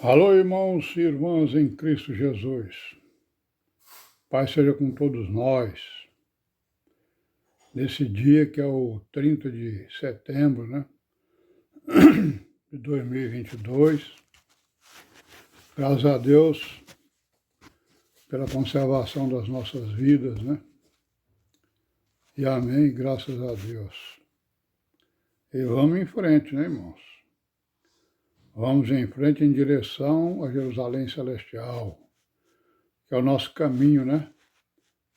Alô, irmãos e irmãs em Cristo Jesus. Paz seja com todos nós. Nesse dia que é o 30 de setembro, de 2022. Graças a Deus pela conservação das nossas vidas, E amém, graças a Deus. E vamos em frente, irmãos? Vamos em frente em direção a Jerusalém Celestial, que é o nosso caminho,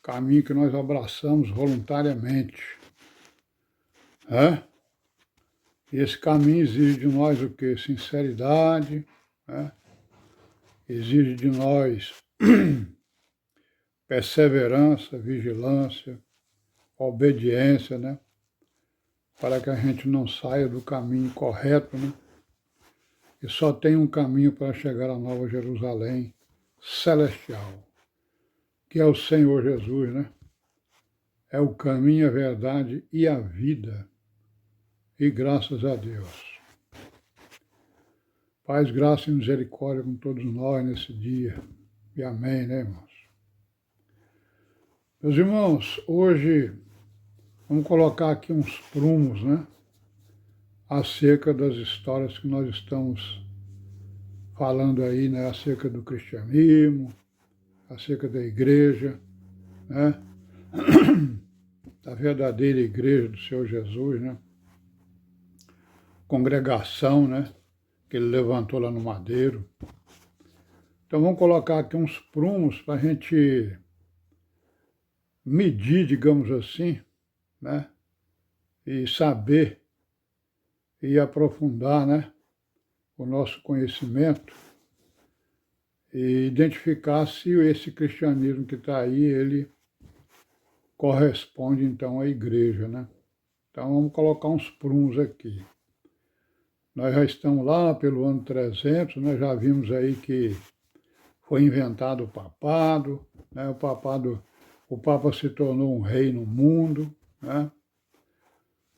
Caminho que nós abraçamos voluntariamente. E esse caminho exige de nós o quê? Sinceridade, Exige de nós perseverança, vigilância, obediência, Para que a gente não saia do caminho correto, E só tem um caminho para chegar à Nova Jerusalém celestial, que é o Senhor Jesus, É o caminho, a verdade e a vida. E graças a Deus. Paz, graça e misericórdia com todos nós nesse dia. E amém, irmãos? Meus irmãos, hoje vamos colocar aqui uns prumos, Acerca das histórias que nós estamos falando aí, Acerca do cristianismo, acerca da igreja, Da verdadeira igreja do Senhor Jesus, Congregação, Que ele levantou lá no Madeiro. Então vamos colocar aqui uns prumos para a gente medir, digamos assim, E saber e aprofundar, o nosso conhecimento e identificar se esse cristianismo que está aí, ele corresponde então à igreja, Então vamos colocar uns prumos aqui. Nós já estamos lá pelo ano 300, já vimos aí que foi inventado o papado, o Papa se tornou um rei no mundo,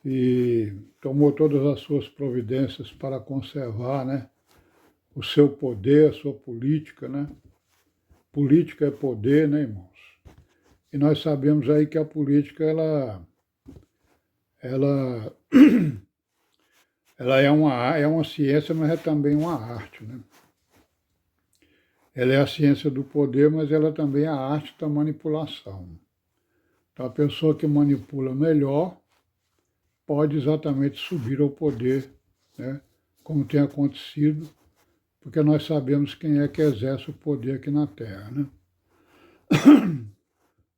E tomou todas as suas providências para conservar, o seu poder, a sua política, Política é poder, irmãos? E nós sabemos aí que a política, ela é uma ciência, mas é também uma arte, Ela é a ciência do poder, mas ela também é a arte da manipulação. Então, a pessoa que manipula melhor pode exatamente subir ao poder, como tem acontecido, porque nós sabemos quem é que exerce o poder aqui na Terra,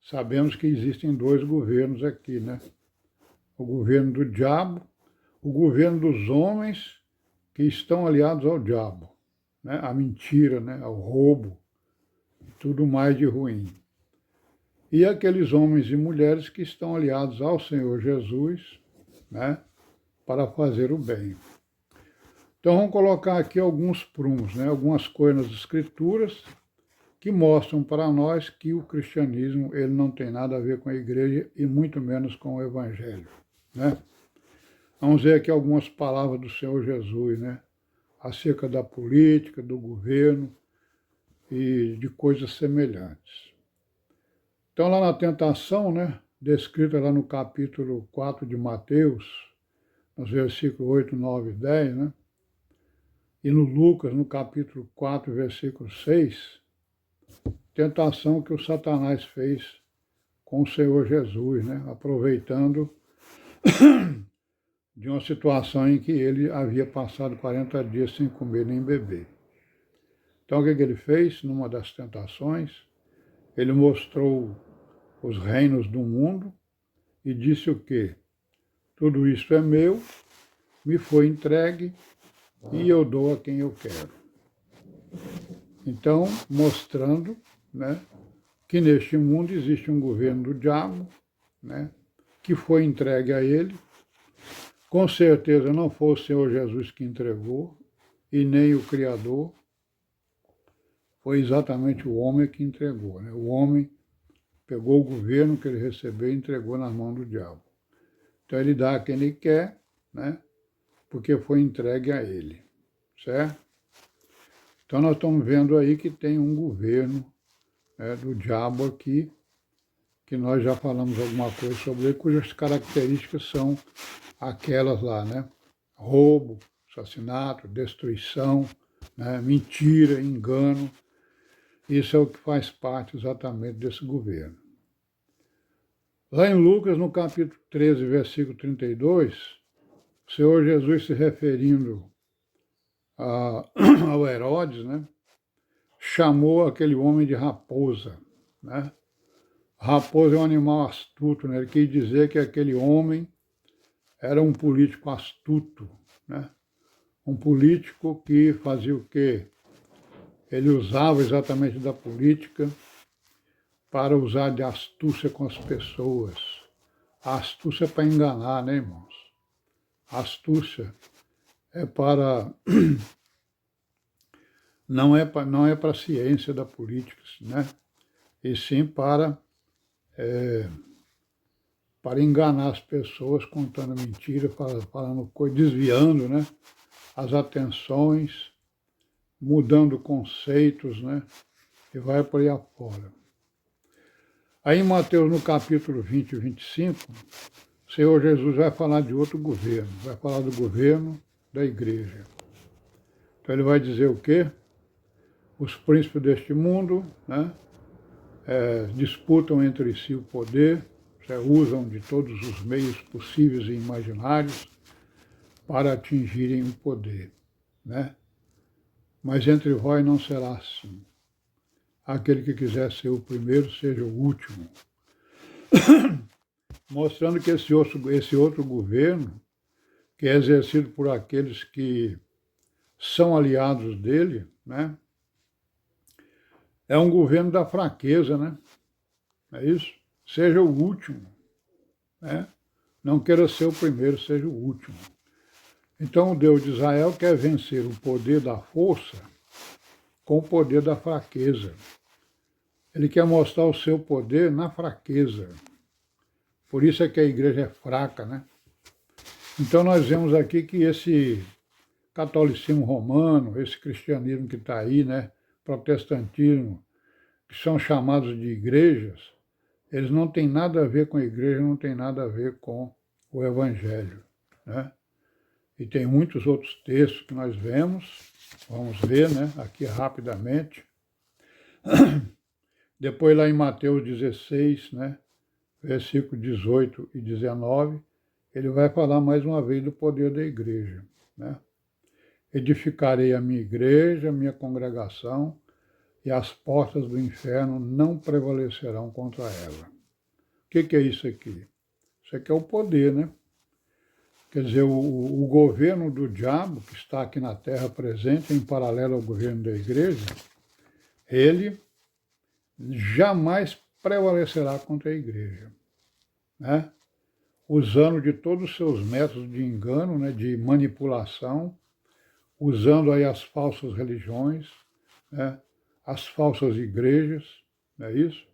Sabemos que existem dois governos aqui, O governo do diabo, o governo dos homens que estão aliados ao diabo, à mentira, ao roubo, tudo mais de ruim. E aqueles homens e mulheres que estão aliados ao Senhor Jesus, para fazer o bem. Então vamos colocar aqui alguns prumos, algumas coisas nas escrituras que mostram para nós que o cristianismo ele não tem nada a ver com a igreja e muito menos com o evangelho, Vamos ver aqui algumas palavras do Senhor Jesus, Acerca da política, do governo e de coisas semelhantes. Então lá na tentação, descrita lá no capítulo 4 de Mateus, nos versículos 8, 9 e 10, E no Lucas, no capítulo 4, versículo 6, tentação que o Satanás fez com o Senhor Jesus, aproveitando de uma situação em que ele havia passado 40 dias sem comer nem beber. Então o que ele fez numa das tentações? Ele mostrou os reinos do mundo e disse o quê? Tudo isso é meu, me foi entregue e eu dou a quem eu quero. Então, mostrando, que neste mundo existe um governo do diabo, que foi entregue a ele. Com certeza não foi o Senhor Jesus que entregou, e nem o Criador, foi exatamente o homem que entregou. O homem pegou o governo que ele recebeu e entregou nas mãos do diabo. Então ele dá a quem ele quer, porque foi entregue a ele, certo? Então nós estamos vendo aí que tem um governo do diabo aqui, que nós já falamos alguma coisa sobre ele, cujas características são aquelas lá, né? Roubo, assassinato, destruição, né? Mentira, engano. Isso é o que faz parte exatamente desse governo. Lá em Lucas, no capítulo 13, versículo 32, o Senhor Jesus se referindo ao Herodes, né? Chamou aquele homem de raposa, né? Raposa é um animal astuto, né? Ele quis dizer que aquele homem era um político astuto, né? Um político que fazia o quê? Ele usava exatamente da política para usar de astúcia com as pessoas. A astúcia é para enganar, né, irmãos? A astúcia é para... não é para a ciência da política, né? E sim para enganar as pessoas, contando mentira, falando coisa, desviando, né, as atenções, mudando conceitos, né, e vai por aí afora. Aí em Mateus, no capítulo 20 e 25, o Senhor Jesus vai falar de outro governo, vai falar do governo da igreja. Então ele vai dizer o quê? Os príncipes deste mundo, né, disputam entre si o poder, usam de todos os meios possíveis e imaginários para atingirem o poder, né? Mas entre vós não será assim. Aquele que quiser ser o primeiro, seja o último. Mostrando que esse outro governo, que é exercido por aqueles que são aliados dele, né? É um governo da fraqueza, né? É isso? Seja o último, né? Não queira ser o primeiro, seja o último. Então o Deus de Israel quer vencer o poder da força com o poder da fraqueza. Ele quer mostrar o seu poder na fraqueza. Por isso é que a igreja é fraca, né? Então nós vemos aqui que esse catolicismo romano, esse cristianismo que está aí, né? Protestantismo, que são chamados de igrejas, eles não têm nada a ver com a igreja, não tem nada a ver com o evangelho, né? E tem muitos outros textos que nós vemos, vamos ver, né, aqui rapidamente. Depois lá em Mateus 16, né, versículo 18 e 19, ele vai falar mais uma vez do poder da igreja, né? Edificarei a minha igreja, a minha congregação, e as portas do inferno não prevalecerão contra ela. O que é isso aqui? Isso aqui é o poder, né? Quer dizer, o governo do diabo, que está aqui na terra presente, em paralelo ao governo da igreja, ele jamais prevalecerá contra a igreja, né? Usando de todos os seus métodos de engano, né, de manipulação, usando aí as falsas religiões, né, as falsas igrejas, não é isso?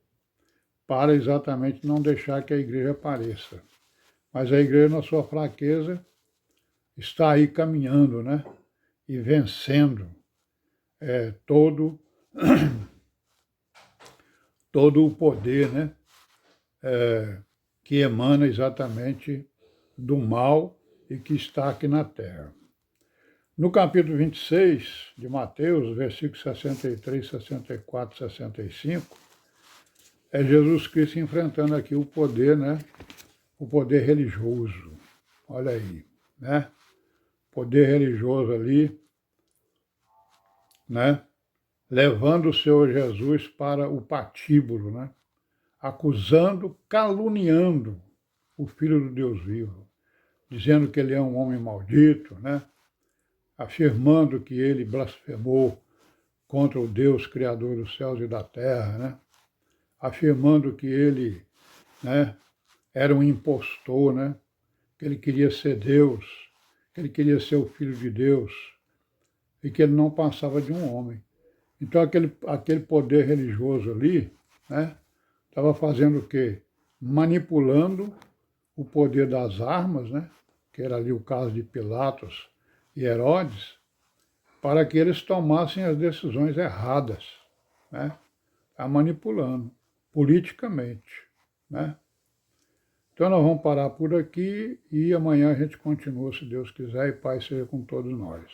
Para exatamente não deixar que a igreja apareça. Mas a igreja, na sua fraqueza, está aí caminhando, né? E vencendo todo o poder, né? Que emana exatamente do mal e que está aqui na terra. No capítulo 26 de Mateus, versículos 63, 64, 65, é Jesus Cristo enfrentando aqui o poder, né? O poder religioso. Olha aí, né? Poder religioso ali, né? Levando o Senhor Jesus para o patíbulo, né? Acusando, caluniando o Filho do Deus vivo, dizendo que ele é um homem maldito, né? Afirmando que ele blasfemou contra o Deus Criador dos céus e da terra, né? Afirmando que ele, né, era um impostor, né? Que ele queria ser Deus, que ele queria ser o Filho de Deus e que ele não passava de um homem. Então aquele poder religioso ali, né, estava fazendo o quê? Manipulando o poder das armas, né, que era ali o caso de Pilatos e Herodes, para que eles tomassem as decisões erradas, né? Está manipulando politicamente, né? Então nós vamos parar por aqui e amanhã a gente continua, se Deus quiser, e paz seja com todos nós.